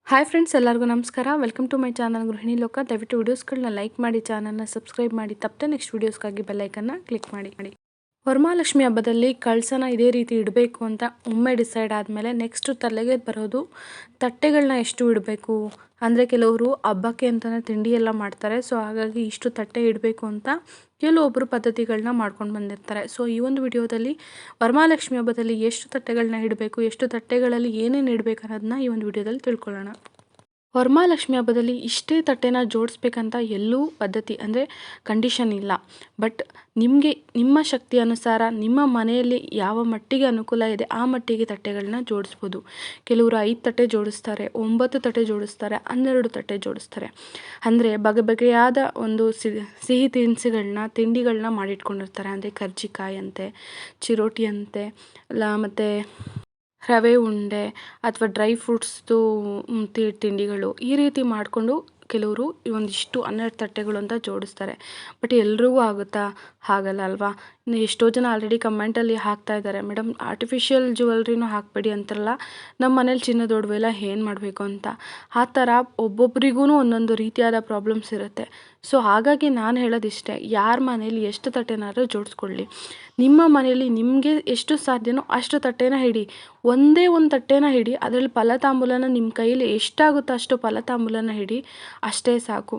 Hi friends, ಎಲ್ಲರಿಗೂ ನಮಸ್ಕಾರ. Welcome to my channel Grihiniloka. ದಯವಿಟ್ಟು ವೀಡಿಯೋಸ್ಗಳನ್ನ ಲೈಕ್ ಮಾಡಿ, ಚಾನಲ್ನ ಸಬ್ಸ್ಕ್ರೈಬ್ ಮಾಡಿ, ತಪ್ಪದೆ ನೆಕ್ಸ್ಟ್ ವೀಡಿಯೋಸ್ಗಾಗಿ ಬೆಲ್ಲೈಕನ್ನ ಕ್ಲಿಕ್ ಮಾಡಿ. ವರಮಹಾಲಕ್ಷ್ಮಿ ಹಬ್ಬದಲ್ಲಿ ಕಳಸನ ಇದೇ ರೀತಿ ಇಡಬೇಕು ಅಂತ ಒಮ್ಮೆ ಡಿಸೈಡ್ ಆದಮೇಲೆ ನೆಕ್ಸ್ಟು ತಲೆಗೆ ಬರೋದು ತಟ್ಟೆಗಳನ್ನ ಎಷ್ಟು ಇಡಬೇಕು. ಅಂದರೆ ಕೆಲವರು ಹಬ್ಬಕ್ಕೆ ಅಂತಲೇ ತಿಂಡಿ ಎಲ್ಲ ಮಾಡ್ತಾರೆ. ಸೊ ಹಾಗಾಗಿ ಇಷ್ಟು ತಟ್ಟೆ ಇಡಬೇಕು ಅಂತ ಕೆಲವೊಬ್ಬರು ಪದ್ಧತಿಗಳನ್ನ ಮಾಡ್ಕೊಂಡು ಬಂದಿರ್ತಾರೆ. ಸೊ ಈ ಒಂದು ವಿಡಿಯೋದಲ್ಲಿ ವರಮಹಾಲಕ್ಷ್ಮಿ ಹಬ್ಬದಲ್ಲಿ ಎಷ್ಟು ತಟ್ಟೆಗಳನ್ನ ಇಡಬೇಕು, ಎಷ್ಟು ತಟ್ಟೆಗಳಲ್ಲಿ ಏನೇನು ಇಡಬೇಕು ಅನ್ನೋದನ್ನ ಈ ಒಂದು ವಿಡಿಯೋದಲ್ಲಿ ತಿಳ್ಕೊಳ್ಳೋಣ. ವರಮಹಾಲಕ್ಷ್ಮಿ ಹಬ್ಬದಲ್ಲಿ ಇಷ್ಟೇ ತಟ್ಟೆನ ಜೋಡಿಸ್ಬೇಕಂತ ಎಲ್ಲೂ ಪದ್ಧತಿ ಅಂದರೆ ಕಂಡೀಷನ್ ಇಲ್ಲ. ಬಟ್ ನಿಮಗೆ ನಿಮ್ಮ ಶಕ್ತಿ ಅನುಸಾರ ನಿಮ್ಮ ಮನೆಯಲ್ಲಿ ಯಾವ ಮಟ್ಟಿಗೆ ಅನುಕೂಲ ಇದೆ ಆ ಮಟ್ಟಿಗೆ ತಟ್ಟೆಗಳನ್ನ ಜೋಡಿಸ್ಬೋದು. ಕೆಲವರು 5 ತಟ್ಟೆ ಜೋಡಿಸ್ತಾರೆ, 9 ತಟ್ಟೆ ಜೋಡಿಸ್ತಾರೆ, 12 ತಟ್ಟೆ ಜೋಡಿಸ್ತಾರೆ. ಅಂದರೆ ಬಗೆಯಾದ ಒಂದು ಸಿಹಿ ತಿಂಡಿಗಳನ್ನ ಮಾಡಿಟ್ಕೊಂಡಿರ್ತಾರೆ. ಅಂದರೆ ಕರ್ಜಿಕಾಯಿ ಅಂತೆ, ಚಿರೋಟಿ ಅಂತೆ, ಮತ್ತು ರವೆ ಉಂಡೆ ಅಥವಾ ಡ್ರೈ ಫ್ರೂಟ್ಸ್ದು ತಿಂಡಿಗಳು ಈ ರೀತಿ ಮಾಡಿಕೊಂಡು ಕೆಲವರು ಒಂದಿಷ್ಟು 12 ತಟ್ಟೆಗಳು ಅಂತ ಜೋಡಿಸ್ತಾರೆ. ಬಟ್ ಎಲ್ರಿಗೂ ಆಗುತ್ತಾ? ಆಗಲ್ಲ ಅಲ್ವಾ. ಇನ್ನು ಎಷ್ಟೋ ಜನ ಆಲ್ರೆಡಿ ಕಮೆಂಟಲ್ಲಿ ಹಾಕ್ತಾ ಇದ್ದಾರೆ, ಮೇಡಮ್ ಆರ್ಟಿಫಿಷಿಯಲ್ ಜ್ಯುವೆಲ್ರಿನೂ ಹಾಕಬೇಡಿ ಅಂತಾರಲ್ಲ, ನಮ್ಮ ಮನೇಲಿ ಚಿನ್ನದ ಒಡವೆ ಎಲ್ಲ ಏನು ಮಾಡಬೇಕು ಅಂತ. ಆ ಥರ ಒಬ್ಬೊಬ್ರಿಗೂ ಒಂದೊಂದು ರೀತಿಯಾದ ಪ್ರಾಬ್ಲಮ್ಸ್ ಇರುತ್ತೆ. ಸೊ ಹಾಗಾಗಿ ನಾನು ಹೇಳೋದಿಷ್ಟೇ, ಯಾರ ಮನೇಲಿ ಎಷ್ಟು ತಟ್ಟೆನಾದ್ರೂ ಜೋಡಿಸ್ಕೊಳ್ಳಿ. ನಿಮ್ಮ ಮನೆಯಲ್ಲಿ ನಿಮಗೆ ಎಷ್ಟು ಸಾಧ್ಯನೋ ಅಷ್ಟು ತಟ್ಟೆನ ಹಿಡಿ. ಒಂದೇ ಒಂದು ತಟ್ಟೆನ ಹಿಡಿ, ಅದರಲ್ಲಿ ಫಲತಾಂಬೂಲನ ನಿಮ್ಮ ಕೈಯಲ್ಲಿ ಎಷ್ಟಾಗುತ್ತೋ ಅಷ್ಟು ಫಲತಾಂಬೂಲನ ಹಿಡಿ, ಅಷ್ಟೇ ಸಾಕು.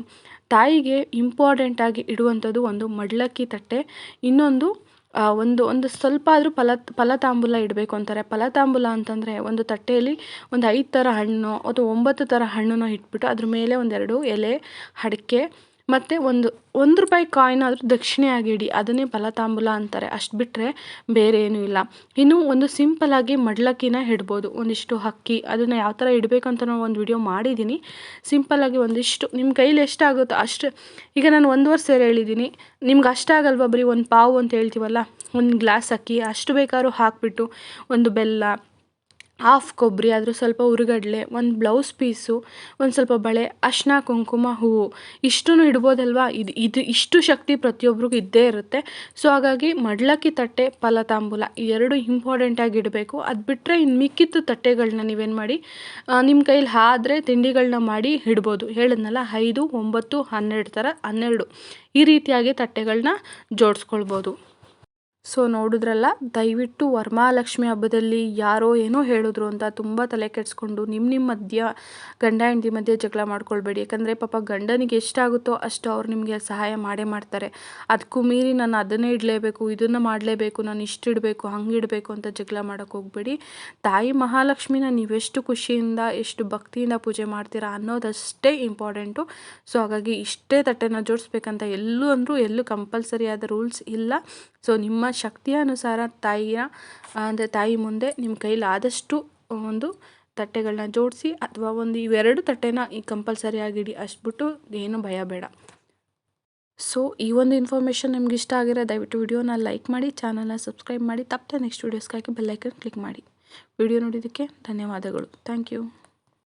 ತಾಯಿಗೆ ಇಂಪಾರ್ಟೆಂಟಾಗಿ ಇಡುವಂಥದ್ದು ಒಂದು ಮಡಲಕ್ಕಿ ತಟ್ಟೆ, ಇನ್ನೊಂದು ಒಂದು ಸ್ವಲ್ಪ ಆದರೂ ಫಲತಾಂಬೂಲ ಇಡಬೇಕು ಅಂತಾರೆ. ಫಲತಾಂಬೂಲ ಅಂತಂದರೆ ಒಂದು ತಟ್ಟೆಯಲ್ಲಿ ಒಂದು 5 ಥರ ಹಣ್ಣು ಅಥವಾ 9 ಥರ ಹಣ್ಣನ್ನು ಇಟ್ಬಿಟ್ಟು ಅದ್ರ ಮೇಲೆ 1-2 ಎಲೆ, ಅಡಿಕೆ ಮತ್ತು ಒಂದು ರೂಪಾಯಿ ಕಾಯಿನ್ ಆದರೂ ದಕ್ಷಿಣೆಯಾಗಿ ಇಡಿ, ಅದನ್ನೇ ಫಲತಾಂಬೂಲ ಅಂತಾರೆ. ಅಷ್ಟು ಬಿಟ್ಟರೆ ಬೇರೆ ಏನೂ ಇಲ್ಲ. ಇನ್ನು ಒಂದು ಸಿಂಪಲ್ಲಾಗಿ ಮಡಲಕ್ಕಿನ ಇಡ್ಬೋದು. ಒಂದಿಷ್ಟು ಅಕ್ಕಿ, ಅದನ್ನು ಯಾವ ಥರ ಇಡಬೇಕು ಅಂತ ನಾನು ಒಂದು ವಿಡಿಯೋ ಮಾಡಿದ್ದೀನಿ. ಸಿಂಪಲ್ಲಾಗಿ ಒಂದಿಷ್ಟು ನಿಮ್ಮ ಕೈಲಿ ಎಷ್ಟಾಗುತ್ತೋ ಅಷ್ಟು. ಈಗ ನಾನು 1 ಸೇರು ಹೇಳಿದ್ದೀನಿ, ನಿಮ್ಗೆ ಅಷ್ಟಾಗಲ್ವ, ಬರೀ 1 ಪಾವು ಅಂತ ಹೇಳ್ತೀವಲ್ಲ, 1 ಗ್ಲಾಸ್ ಅಕ್ಕಿ ಅಷ್ಟು ಬೇಕಾದ್ರೂ ಹಾಕಿಬಿಟ್ಟು, ಒಂದು ಬೆಲ್ಲ, ಹಾಫ್ ಕೊಬ್ಬರಿ, ಅದ್ರ ಸ್ವಲ್ಪ ಹುರಿಗಡಲೆ, ಒಂದು ಬ್ಲೌಸ್ ಪೀಸು, ಒಂದು ಸ್ವಲ್ಪ ಬಳೆ, ಅರಿಶಿನ, ಕುಂಕುಮ, ಹೂವು ಇಷ್ಟನ್ನು ಇಡ್ಬೋದಲ್ವಾ. ಇಷ್ಟು ಶಕ್ತಿ ಪ್ರತಿಯೊಬ್ಬರಿಗೂ ಇದ್ದೇ ಇರುತ್ತೆ. ಸೊ ಹಾಗಾಗಿ ಮಡಲಕ್ಕಿ ತಟ್ಟೆ, ಫಲತಾಂಬೂಲ ಈ 2 ಇಂಪಾರ್ಟೆಂಟಾಗಿ ಇಡಬೇಕು. ಅದು ಬಿಟ್ಟರೆ ಇನ್ನು ಮಿಕ್ಕಿದ್ದು ತಟ್ಟೆಗಳನ್ನ ನೀವೇನು ಮಾಡಿ, ನಿಮ್ಮ ಕೈಲಿ ಆದರೆ ತಿಂಡಿಗಳನ್ನ ಮಾಡಿ ಇಡ್ಬೋದು. ಹೇಳಿದ್ನಲ್ಲ 5, 9, 12 ಥರ 12 ಈ ರೀತಿಯಾಗಿ ತಟ್ಟೆಗಳನ್ನ ಜೋಡಿಸ್ಕೊಳ್ಬೋದು. ಸೊ ನೋಡಿದ್ರಲ್ಲ, ದಯವಿಟ್ಟು ವರಮಹಾಲಕ್ಷ್ಮಿ ಹಬ್ಬದಲ್ಲಿ ಯಾರೋ ಏನೋ ಹೇಳಿದ್ರು ಅಂತ ತುಂಬ ತಲೆ ಕೆಡಿಸ್ಕೊಂಡು ನಿಮ್ಮ ಮಧ್ಯ ಗಂಡ ಹೆಂಡತಿ ಮಧ್ಯೆ ಜಗಳ ಮಾಡ್ಕೊಳ್ಬೇಡಿ. ಯಾಕಂದರೆ ಪಾಪ ಗಂಡನಿಗೆ ಎಷ್ಟಾಗುತ್ತೋ ಅಷ್ಟು ಅವ್ರು ನಿಮಗೆ ಸಹಾಯ ಮಾಡೇ ಮಾಡ್ತಾರೆ. ಅದಕ್ಕೂ ಮೀರಿ ನಾನು ಅದನ್ನೇ ಇಡಲೇಬೇಕು, ಇದನ್ನು ಮಾಡಲೇಬೇಕು, ನಾನು ಇಷ್ಟು ಇಡಬೇಕು, ಹಂಗೆ ಇಡಬೇಕು ಅಂತ ಜಗಳ ಮಾಡೋಕ್ಕೆ ಹೋಗಬೇಡಿ. ತಾಯಿ ಮಹಾಲಕ್ಷ್ಮಿನ ನೀವೆಷ್ಟು ಖುಷಿಯಿಂದ ಎಷ್ಟು ಭಕ್ತಿಯಿಂದ ಪೂಜೆ ಮಾಡ್ತೀರಾ ಅನ್ನೋದಷ್ಟೇ ಇಂಪಾರ್ಟೆಂಟು. ಸೊ ಹಾಗಾಗಿ ಇಷ್ಟೇ ತಟ್ಟೆನ ಜೋಡಿಸ್ಬೇಕಂತ ಎಲ್ಲೂ ಕಂಪಲ್ಸರಿಯಾದ ರೂಲ್ಸ್ ಇಲ್ಲ. ಸೊ ನಿಮ್ಮ ಶಕ್ತಿಯ ಅನುಸಾರ ತಾಯಿ ಮುಂದೆ ನಿಮ್ಮ ಕೈಲಿ ಆದಷ್ಟು ಒಂದು ತಟ್ಟೆಗಳನ್ನ ಜೋಡಿಸಿ, ಅಥವಾ ಇವೆರಡು ತಟ್ಟೆನ ಕಂಪಲ್ಸರಿಯಾಗಿಡಿ. ಅಷ್ಟು ಬಿಟ್ಟು ಏನು ಭಯ ಬೇಡ. ಸೊ ಈ ಒಂದು ಇನ್ಫಾರ್ಮೇಷನ್ ನಿಮ್ಗೆ ಇಷ್ಟ ಆಗಿರೋ ದಯವಿಟ್ಟು ವಿಡಿಯೋನ ಲೈಕ್ ಮಾಡಿ, ಚಾನಲ್ನ ಸಬ್ಸ್ಕ್ರೈಬ್ ಮಾಡಿ, ತಪ್ಪದೆ ನೆಕ್ಸ್ಟ್ ವೀಡಿಯೋಸ್ಗಾಗಿ ಬೆಲ್ಲೈಕನ್ ಕ್ಲಿಕ್ ಮಾಡಿ. ವಿಡಿಯೋ ನೋಡಿದ್ದಕ್ಕೆ ಧನ್ಯವಾದಗಳು. Thank you.